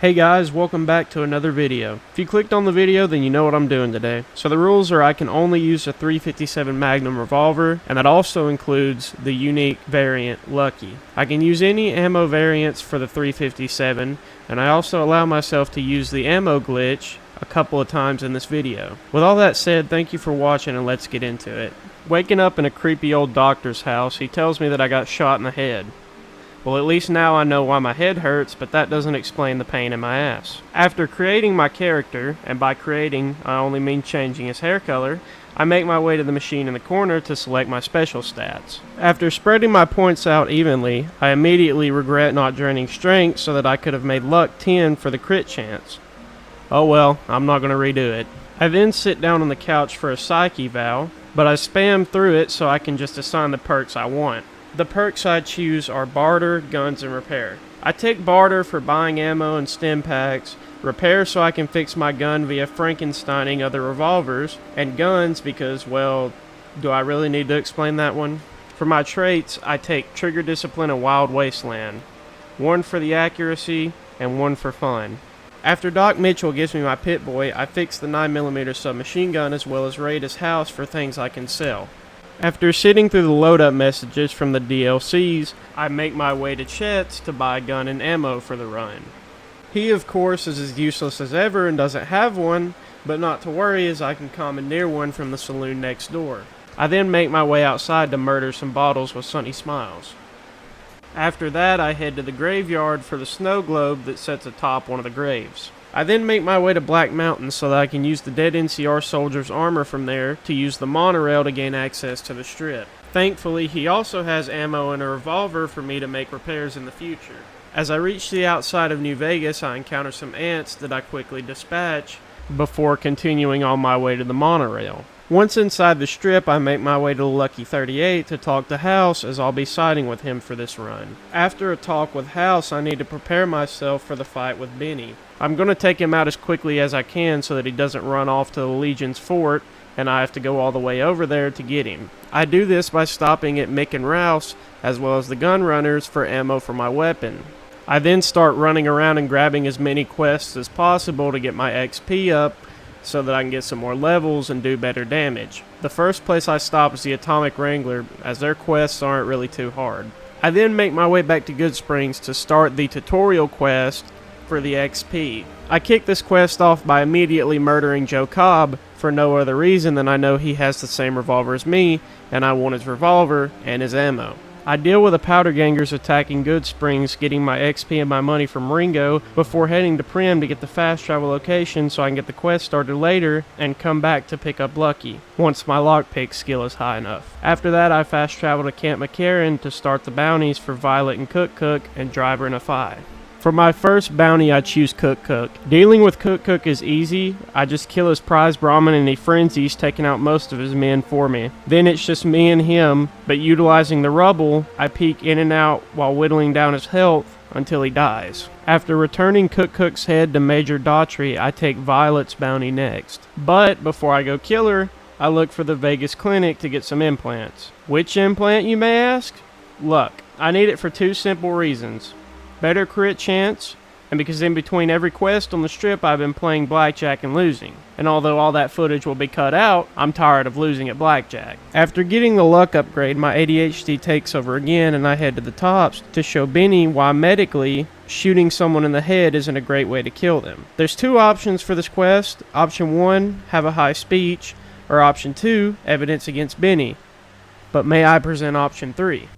Hey guys, welcome back to another video. If you clicked on the video, then you know what I'm doing today. So the rules are I can only use a .357 Magnum revolver, and that also includes the unique variant Lucky. I can use any ammo variants for the .357, and I also allow myself to use the ammo glitch a couple of times in this video. With all that said, thank you for watching and let's get into it. Waking up in a creepy old doctor's house, he tells me that I got shot in the head. Well, at least now I know why my head hurts, but that doesn't explain the pain in my ass. After creating my character, and by creating, I only mean changing his hair color, I make my way to the machine in the corner to select my special stats. After spreading my points out evenly, I immediately regret not draining strength so that I could have made luck 10 for the crit chance. Oh well, I'm not going to redo it. I then sit down on the couch for a psych eval, but I spam through it so I can just assign the perks I want. The perks I choose are Barter, Guns, and Repair. I take Barter for buying ammo and stim packs, Repair so I can fix my gun via Frankensteining other revolvers, and Guns because, well, do I really need to explain that one? For my traits, I take Trigger Discipline and Wild Wasteland. One for the accuracy, and one for fun. After Doc Mitchell gives me my Pit-Boy, I fix the 9mm submachine gun as well as raid his house for things I can sell. After sitting through the load-up messages from the DLCs, I make my way to Chet's to buy gun and ammo for the run. He, of course, is as useless as ever and doesn't have one, but not to worry as I can commandeer one from the saloon next door. I then make my way outside to murder some bottles with Sunny Smiles. After that, I head to the graveyard for the snow globe that sits atop one of the graves. I then make my way to Black Mountain so that I can use the dead NCR soldier's armor from there to use the monorail to gain access to the strip. Thankfully, he also has ammo and a revolver for me to make repairs in the future. As I reach the outside of New Vegas, I encounter some ants that I quickly dispatch before continuing on my way to the monorail. Once inside the strip, I make my way to Lucky 38 to talk to House, as I'll be siding with him for this run. After a talk with House, I need to prepare myself for the fight with Benny. I'm going to take him out as quickly as I can so that he doesn't run off to the Legion's fort, and I have to go all the way over there to get him. I do this by stopping at Mick and Rouse, as well as the gun runners, for ammo for my weapon. I then start running around and grabbing as many quests as possible to get my XP up, so that I can get some more levels and do better damage. The first place I stop is the Atomic Wrangler, as their quests aren't really too hard. I then make my way back to Good Springs to start the tutorial quest for the XP. I kick this quest off by immediately murdering Joe Cobb for no other reason than I know he has the same revolver as me, and I want his revolver and his ammo. I deal with the powder gangers attacking Good Springs, getting my XP and my money from Ringo, before heading to Prim to get the fast travel location so I can get the quest started later and come back to pick up Lucky, once my lockpick skill is high enough. After that, I fast travel to Camp McCarran to start the bounties for Violet and Cook and Driver and Afai. For my first bounty, I choose Cook. Dealing with Cook is easy. I just kill his prize Brahmin and he frenzies, taking out most of his men for me. Then it's just me and him, but utilizing the rubble, I peek in and out while whittling down his health until he dies. After returning Cook's head to Major Daughtry, I take Violet's bounty next. But before I go kill her, I look for the Vegas clinic to get some implants. Which implant, you may ask? Luck. I need it for two simple reasons. Better crit chance, and because in between every quest on the strip I've been playing blackjack and losing. And although all that footage will be cut out, I'm tired of losing at blackjack. After getting the luck upgrade, my ADHD takes over again and I head to the tops to show Benny why medically shooting someone in the head isn't a great way to kill them. There's two options for this quest. Option 1, have a high speech, or option 2, evidence against Benny. But may I present option 3?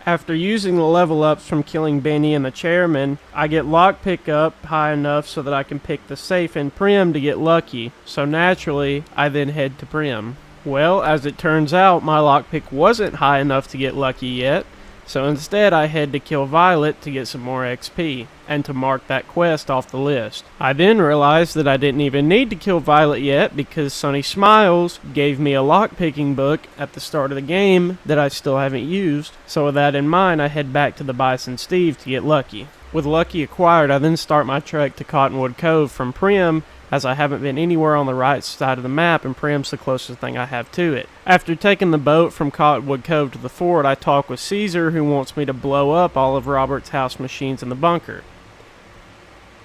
After using the level ups from killing Benny and the chairman, I get lockpick up high enough so that I can pick the safe in Prim to get Lucky, so naturally, I then head to Prim. Well, as it turns out, my lockpick wasn't high enough to get Lucky yet, so instead I head to kill Violet to get some more XP, and to mark that quest off the list. I then realized that I didn't even need to kill Violet yet because Sunny Smiles gave me a lockpicking book at the start of the game that I still haven't used, so with that in mind I head back to the Bison Steve to get Lucky. With Lucky acquired, I then start my trek to Cottonwood Cove from Prim, as I haven't been anywhere on the right side of the map, and Prim's the closest thing I have to it. After taking the boat from Cottonwood Cove to the fort, I talk with Caesar, who wants me to blow up all of Robert's house machines in the bunker.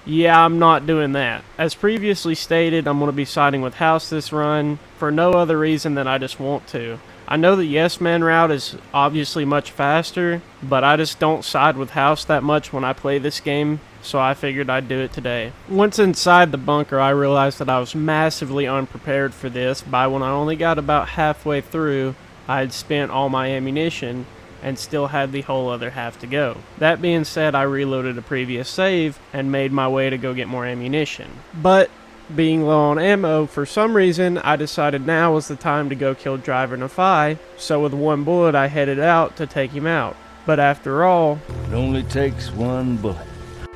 Yeah, I'm not doing that. As previously stated, I'm going to be siding with House this run, for no other reason than I just want to. I know the Yes Man route is obviously much faster, but I just don't side with House that much when I play this game, so I figured I'd do it today. Once inside the bunker, I realized that I was massively unprepared for this. By when I only got about halfway through, I had spent all my ammunition and still had the whole other half to go. That being said, I reloaded a previous save and made my way to go get more ammunition. But being low on ammo, for some reason, I decided now was the time to go kill Driver Nafai, so with one bullet I headed out to take him out. But after all, it only takes one bullet.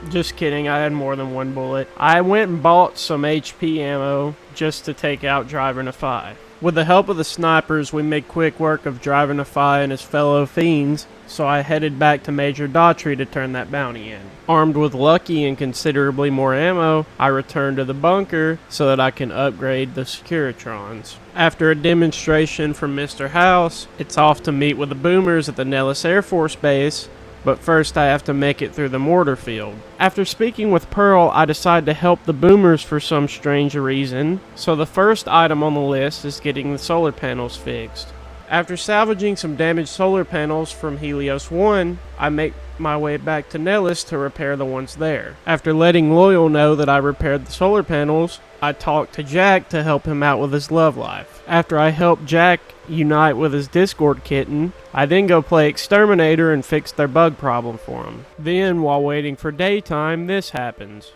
Just kidding, I had more than one bullet. I went and bought some HP ammo just to take out Driver Nafai. With the help of the snipers, we made quick work of Driver Nafai and his fellow fiends, so I headed back to Major Daughtry to turn that bounty in. Armed with Lucky and considerably more ammo, I returned to the bunker so that I can upgrade the Securitrons. After a demonstration from Mr. House, it's off to meet with the boomers at the Nellis Air Force Base, but first I have to make it through the mortar field. After speaking with Pearl, I decide to help the boomers for some strange reason, so the first item on the list is getting the solar panels fixed. After salvaging some damaged solar panels from Helios 1, I make my way back to Nellis to repair the ones there. After letting Loyal know that I repaired the solar panels, I talk to Jack to help him out with his love life. After I help Jack unite with his Discord kitten, I then go play Exterminator and fix their bug problem for him. Then, while waiting for daytime, this happens.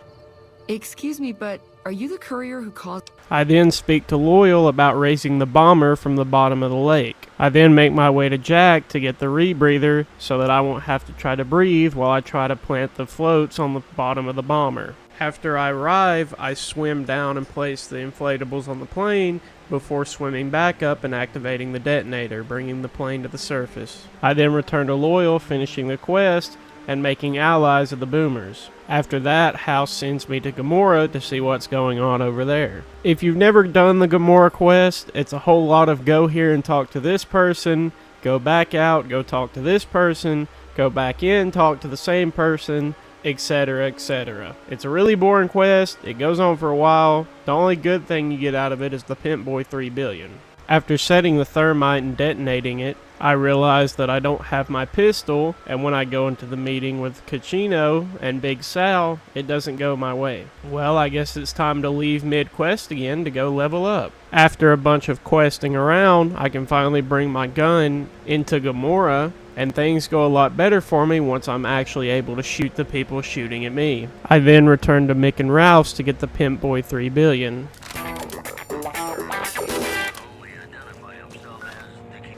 Excuse me, but are you the courier who caused... I then speak to Loyal about raising the bomber from the bottom of the lake. I then make my way to Jack to get the rebreather so that I won't have to try to breathe while I try to plant the floats on the bottom of the bomber. After I arrive, I swim down and place the inflatables on the plane before swimming back up and activating the detonator, bringing the plane to the surface. I then return to Loyal, finishing the quest and making allies of the boomers. After that, House sends me to Gamora to see what's going on over there. If you've never done the Gamora quest, it's a whole lot of go here and talk to this person, go back out, go talk to this person, go back in, talk to the same person, etc., etc. It's a really boring quest, it goes on for a while. The only good thing you get out of it is the Pimp Boy 3 billion. After setting the thermite and detonating it, I realize that I don't have my pistol, and when I go into the meeting with Cachino and Big Sal, it doesn't go my way. Well, I guess it's time to leave mid-quest again to go level up. After a bunch of questing around, I can finally bring my gun into Gamora, and things go a lot better for me once I'm actually able to shoot the people shooting at me. I then return to Mick and Ralph's to get the Pimp Boy 3 billion.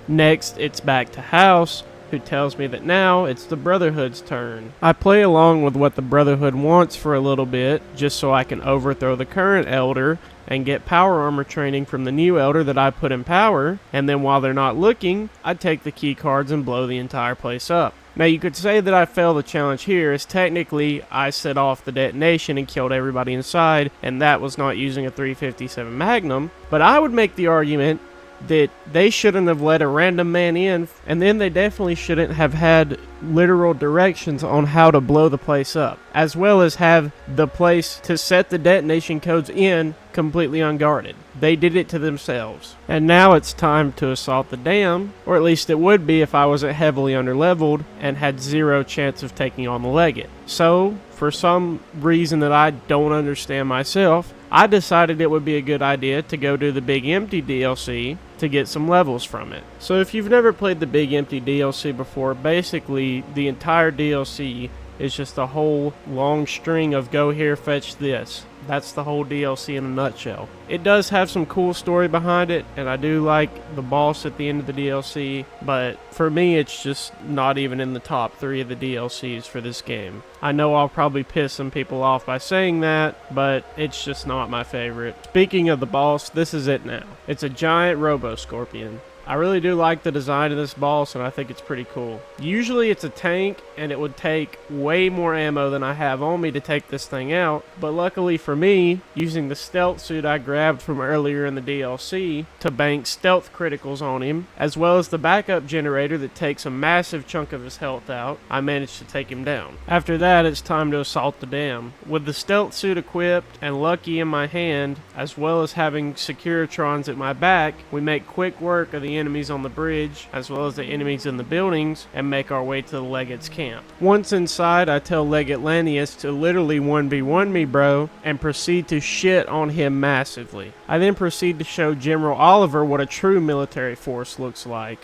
Next, it's back to House, who tells me that now it's the Brotherhood's turn. I play along with what the Brotherhood wants for a little bit, just so I can overthrow the current Elder and get power armor training from the new Elder that I put in power, and then while they're not looking, I take the key cards and blow the entire place up. Now you could say that I failed the challenge here, as technically I set off the detonation and killed everybody inside, and that was not using a 357 Magnum, but I would make the argument that they shouldn't have let a random man in, and then they definitely shouldn't have had literal directions on how to blow the place up, as well as have the place to set the detonation codes in completely unguarded. They did it to themselves. And now it's time to assault the dam, or at least it would be if I wasn't heavily underleveled and had zero chance of taking on the Legate. So, for some reason that I don't understand myself, I decided it would be a good idea to go do the Big Empty DLC to get some levels from it. So if you've never played the Big Empty DLC before, basically the entire DLC is just a whole long string of go here, fetch this. That's the whole DLC in a nutshell. It does have some cool story behind it, and I do like the boss at the end of the DLC, but for me it's just not even in the top 3 of the DLCs for this game. I know I'll probably piss some people off by saying that, but it's just not my favorite. Speaking of the boss, this is it now. It's a giant Robo-Scorpion. I really do like the design of this boss, and I think it's pretty cool. Usually it's a tank, and it would take way more ammo than I have on me to take this thing out, but luckily for me, using the stealth suit I grabbed from earlier in the DLC to bank stealth criticals on him, as well as the backup generator that takes a massive chunk of his health out, I managed to take him down. After that, it's time to assault the dam. With the stealth suit equipped and Lucky in my hand, as well as having Securitrons at my back, we make quick work of the enemies on the bridge, as well as the enemies in the buildings, and make our way to the Leggett's camp. Once inside, I tell Leggett Lanius to literally 1v1 me, bro, and proceed to shit on him massively. I then proceed to show General Oliver what a true military force looks like.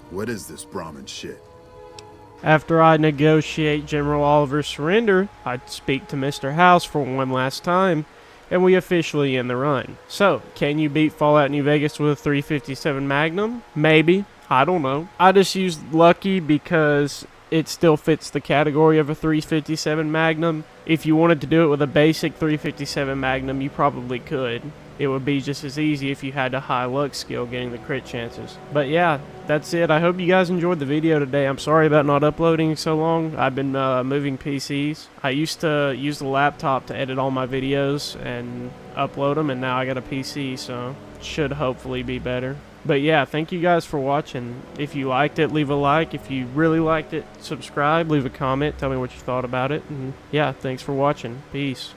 What is this Brahmin shit? After I negotiate General Oliver's surrender, I speak to Mr. House for one last time, and we officially end the run. So, can you beat Fallout New Vegas with a 357 Magnum? Maybe. I don't know. I just used Lucky because it still fits the category of a 357 Magnum. If you wanted to do it with a basic 357 Magnum, you probably could. It would be just as easy if you had a high luck skill getting the crit chances. But yeah, that's it. I hope you guys enjoyed the video today. I'm sorry about not uploading so long. I've been moving PCs. I used to use the laptop to edit all my videos and upload them, and now I got a PC, so it should hopefully be better. But yeah, thank you guys for watching. If you liked it, leave a like. If you really liked it, subscribe, leave a comment, tell me what you thought about it. And yeah, thanks for watching. Peace.